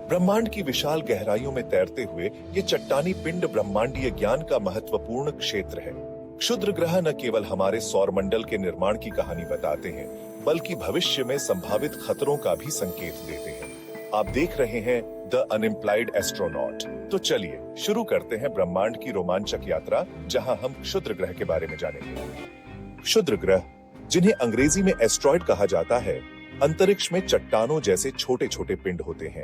ब्रह्मांड की विशाल गहराइयों में तैरते हुए ये चट्टानी पिंड ब्रह्मांडीय ज्ञान का महत्वपूर्ण क्षेत्र है। क्षुद्र ग्रह न केवल हमारे सौरमंडल के निर्माण की कहानी बताते हैं, बल्कि भविष्य में संभावित खतरों का भी संकेत देते हैं। आप देख रहे हैं द अनएम्प्लॉयड एस्ट्रोनॉट। तो चलिए शुरू करते हैं ब्रह्मांड की रोमांचक यात्रा, जहां हम क्षुद्र ग्रह के बारे में जानेंगे। क्षुद्र ग्रह, जिन्हें अंग्रेजी में एस्ट्रॉयड कहा जाता है, अंतरिक्ष में चट्टानों जैसे छोटे छोटे पिंड होते हैं।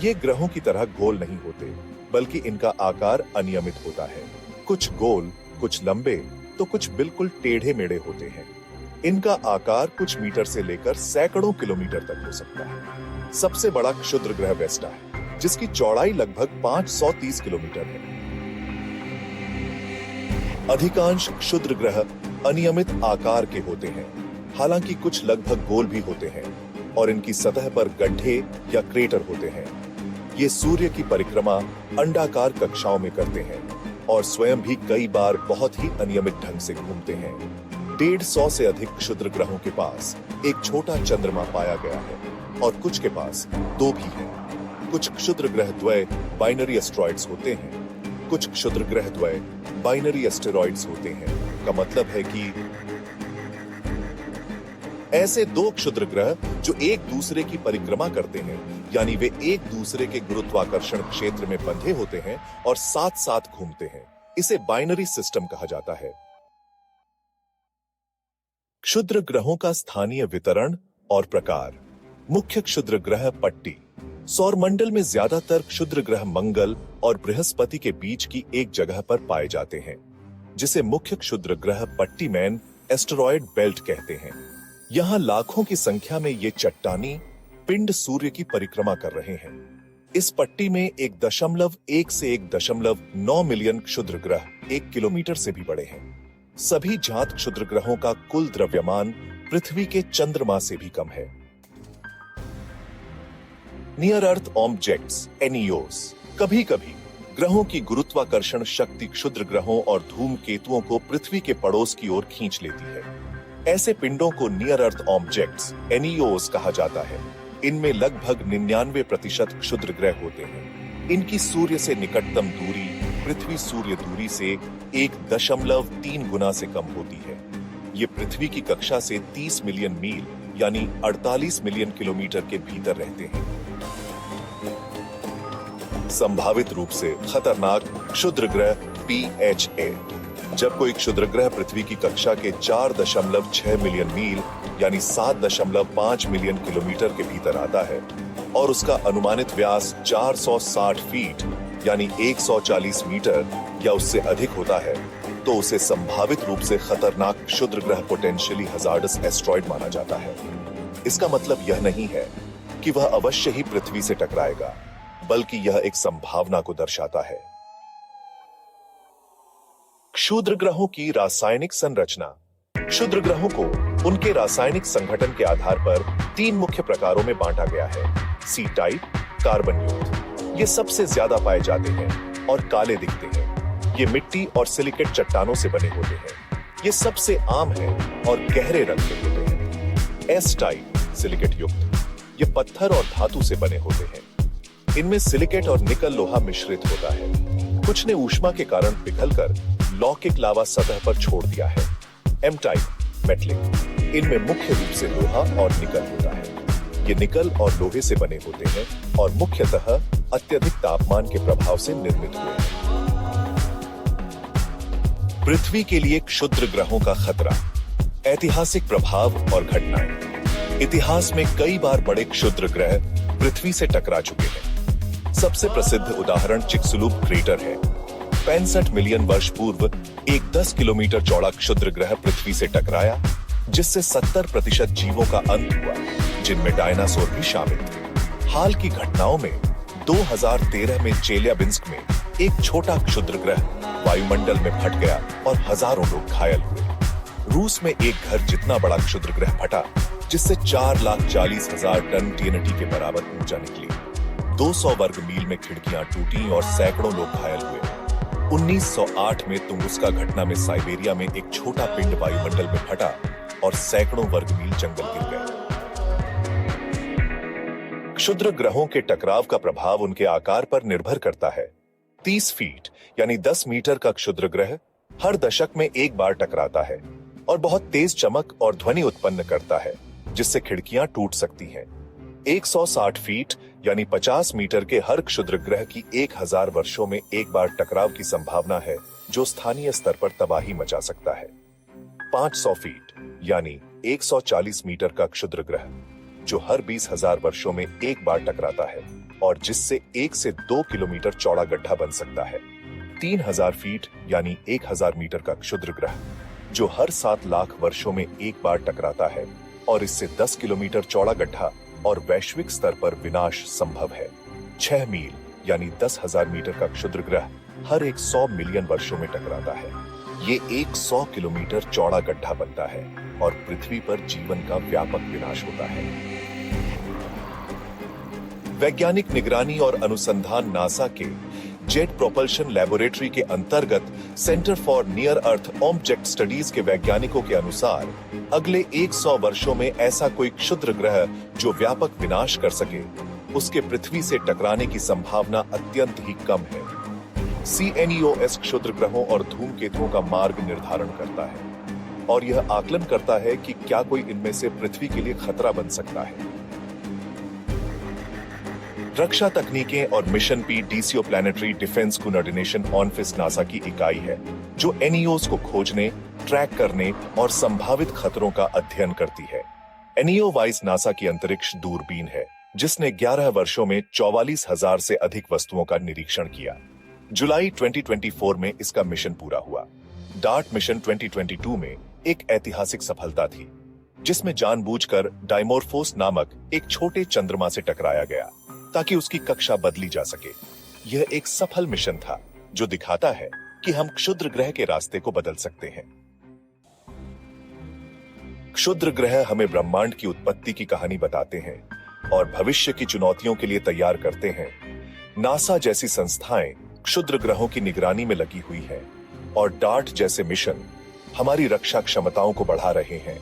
ये ग्रहों की तरह गोल नहीं होते, बल्कि इनका आकार अनियमित होता है। कुछ गोल, कुछ लंबे, तो कुछ बिल्कुल टेढ़े मेढ़े होते हैं। इनका आकार कुछ मीटर से लेकर सैकड़ों किलोमीटर तक हो सकता है। सबसे बड़ा क्षुद्र ग्रह वेस्टा है, जिसकी चौड़ाई लगभग 530 किलोमीटर है। अधिकांश क्षुद्र ग्रह अनियमित आकार के होते हैं, हालांकि कुछ लगभग गोल भी होते हैं और इनकी सतह पर गड्ढे या क्रेटर होते हैं। ये सूर्य की परिक्रमा अंडाकार कक्षाओं में करते हैं और स्वयं भी कई बार बहुत ही अनियमित ढंग से घूमते हैं। 150 से अधिक क्षुद्र ग्रहों के पास एक छोटा चंद्रमा पाया गया है और कुछ के पास 2 भी हैं। कुछ क्षुद्र ग्रह द्वय बाइनरी एस्ट्रॉइड्स होते हैं। कुछ क्षुद्र ग्रह द्वय बाइनरी एस्टेरॉइड्स होते हैं। का मतलब है कि ऐसे 2 क्षुद्र ग्रह जो एक दूसरे की परिक्रमा करते हैं, यानी वे एक दूसरे के गुरुत्वाकर्षण क्षेत्र में बंधे होते हैं और साथ साथ घूमते हैं। इसे बाइनरी सिस्टम कहा जाता है। क्षुद्र ग्रहों का स्थानीय वितरण और प्रकार। मुख्य क्षुद्र ग्रह पट्टी। सौरमंडल में ज्यादातर क्षुद्र ग्रह मंगल और बृहस्पति के बीच की एक जगह पर पाए जाते हैं, जिसे मुख्य क्षुद्र ग्रह पट्टी में एस्टेरॉयड बेल्ट कहते हैं। यहाँ लाखों की संख्या में ये चट्टानी पिंड सूर्य की परिक्रमा कर रहे हैं। इस पट्टी में 1.1 से 1.9 मिलियन क्षुद्र ग्रह 1 किलोमीटर से भी बड़े हैं। सभी जात क्षुद्र ग्रहों का कुल द्रव्यमान पृथ्वी के चंद्रमा से भी कम है। नियर अर्थ ऑब्जेक्ट्स (NEOs). कभी कभी ग्रहों की गुरुत्वाकर्षण शक्ति क्षुद्र ग्रहों और धूमकेतुओं को पृथ्वी के पड़ोस की ओर खींच लेती है। ऐसे पिंडों को नियर अर्थ ऑब्जेक्ट्स (NEOs) कहा जाता है। इनमें लगभग 99% क्षुद्र ग्रह होते हैं। इनकी सूर्य से निकटतम दूरी पृथ्वी सूर्य दूरी से 1.3 गुना से कम होती है। ये पृथ्वी की कक्षा से 30 मिलियन मील यानी 48 मिलियन किलोमीटर के भीतर रहते हैं। संभावित रूप से खतरनाक क्षुद्र ग्रह PHA। जब कोई क्षुद्र ग्रह पृथ्वी की कक्षा के 4.6 मिलियन मील यानी 7.5 मिलियन किलोमीटर के भीतर आता है और उसका अनुमानित व्यास 460 फीट यानी 140 मीटर या उससे अधिक होता है, तो उसे संभावित रूप से खतरनाक क्षुद्र ग्रह पोटेंशियली हजार्डस एस्ट्रॉयड माना जाता है। इसका मतलब यह नहीं है कि वह अवश्य ही पृथ्वी से टकराएगा, बल्कि यह एक संभावना को दर्शाता है। क्षुद्र ग्रहों की रासायनिक संरचना। क्षुद्र ग्रहों को उनके रासायनिक संगठन के आधार पर 3 मुख्य प्रकारों में बांटा गया है। सी टाइप, कार्बन युक्त। ये सबसे ज्यादा पाए जाते हैं और काले दिखते हैं। ये मिट्टी और सिलिकेट चट्टानों से बने होते हैं। ये सबसे आम है और गहरे रंग के होते हैं। एस टाइप, सिलिकेट युक्त। ये पत्थर और धातु से बने होते हैं। इनमें सिलिकेट और निकल लोहा मिश्रित होता है। कुछ ने ऊष्मा के कारण पिघलकर लौकिक लावा सतह पर छोड़ दिया है। M type, metallic. इनमें मुख्य रूप से लोहा और निकल होता है। ये निकल और लोहे से बने होते हैं और मुख्यतः अत्यधिक तापमान के प्रभाव से निर्मित हुए हैं। पृथ्वी के लिए क्षुद्र ग्रहों का खतरा। ऐतिहासिक प्रभाव और घटनाएं। इतिहास में कई बार बड़े क्षुद्र ग्रह पृथ्वी से टकरा चुके हैं। सबसे प्रसिद्ध उदाहरण चिक्सुलूप क्रेटर है। 65 मिलियन वर्ष पूर्व एक 10 किलोमीटर चौड़ा क्षुद्र ग्रह पृथ्वी से टकराया, जिससे 70% जीवों का अंत हुआ, जिनमें डायनासोर भी शामिल थे। हाल की घटनाओं में 2013 में चेल्याबिंस्क में एक छोटा क्षुद्र ग्रह वायुमंडल में फट गया और हजारों लोग घायल हुए। रूस में एक घर जितना बड़ा क्षुद्र ग्रह फटा, जिससे 4,40,000 टन TNT के बराबर ऊर्जा निकली। 200 वर्ग मील में खिड़कियां टूटी और सैकड़ों लोग घायल हुए। 1908 में तुंगुस्का घटना में साइबेरिया में एक छोटा पिंड वायुमंडल में फटा और सैकड़ों वर्ग मील जंगल गिर गए। क्षुद्र ग्रहों के टकराव का प्रभाव उनके आकार पर निर्भर करता है। 30 फीट यानी 10 मीटर का क्षुद्र ग्रह हर दशक में एक बार टकराता है और बहुत तेज चमक और ध्वनि उत्पन्न करता है, जिससे खिड़कियां टूट सकती हैं। 160 फीट यानी 50 मीटर के हर क्षुद्र ग्रह की 1000 वर्षों में एक बार टकराव की संभावना है, जो स्थानीय स्तर पर तबाही मचा सकता है। 500 फीट यानी 140 मीटर का क्षुद्र ग्रह जो हर 20,000 वर्षों में एक बार टकराता है और जिससे 1 से 2 किलोमीटर चौड़ा गड्ढा बन सकता है। 3000 फीट यानी 1000 मीटर का क्षुद्र ग्रह जो हर 7 लाख वर्षों में एक बार टकराता है और इससे 10 किलोमीटर चौड़ा गड्ढा और वैश्विक स्तर पर विनाश संभव है। 6 मील यानी 10,000 मीटर का क्षुद्र ग्रह हर 100 मिलियन वर्षों में टकराता है। ये 100 किलोमीटर चौड़ा गड्ढा बनता है और पृथ्वी पर जीवन का व्यापक विनाश होता है। वैज्ञानिक निगरानी और अनुसंधान नासा के जेट प्रोपल्शन लैबोरेटरी के अंतर्गत centre for near earth object studies के वैज्ञानिकों के अनुसार अगले 100 वर्षों में ऐसा कोई क्षुद्र ग्रह जो व्यापक विनाश कर सके, उसके पृथ्वी से टकराने की संभावना अत्यंत ही कम है। CNEOS क्षुद्र ग्रहों और धूमकेतुओं का मार्ग निर्धारण करता है और यह आकलन करता है कि क्या कोई इनमें से पृथ्वी के लिए खतरा बन सकता है। रक्षा तकनीकें और mission P DCO planetary defence coordination office NASA की इकाई है जो NEOs को खोजने, ट्रैक करने और संभावित खतरों का अध्ययन करती है। NEO-WISE नासा की अंतरिक्ष दूरबीन है जिसने 11 वर्षों में 44,000 से अधिक वस्तुओं का निरीक्षण किया। जुलाई 2024 में इसका मिशन पूरा हुआ। डार्ट मिशन 2022 में एक ऐतिहासिक सफलता थी जिसमें जानबूझकर डाइमोर्फोस नामक एक छोटे चंद्रमा से टकराया गया ताकि उसकी कक्षा बदली जा सके। यह एक सफल मिशन था जो दिखाता है कि हम क्षुद्र ग्रह के रास्ते को बदल सकते हैं। क्षुद्र ग्रह हमें ब्रह्मांड की उत्पत्ति की कहानी बताते हैं और भविष्य की चुनौतियों के लिए तैयार करते हैं। नासा जैसी संस्थाएं क्षुद्र ग्रहों की निगरानी में लगी हुई हैं और डार्ट जैसे मिशन हमारी रक्षा क्षमताओं को बढ़ा रहे हैं।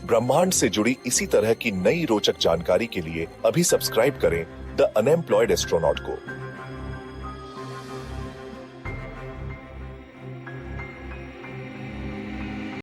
ब्रह्मांड से जुड़ी इसी तरह की नई रोचक जानकारी के लिए अभी सब्सक्राइब करें द अनएम्प्लॉयड एस्ट्रोनॉट को।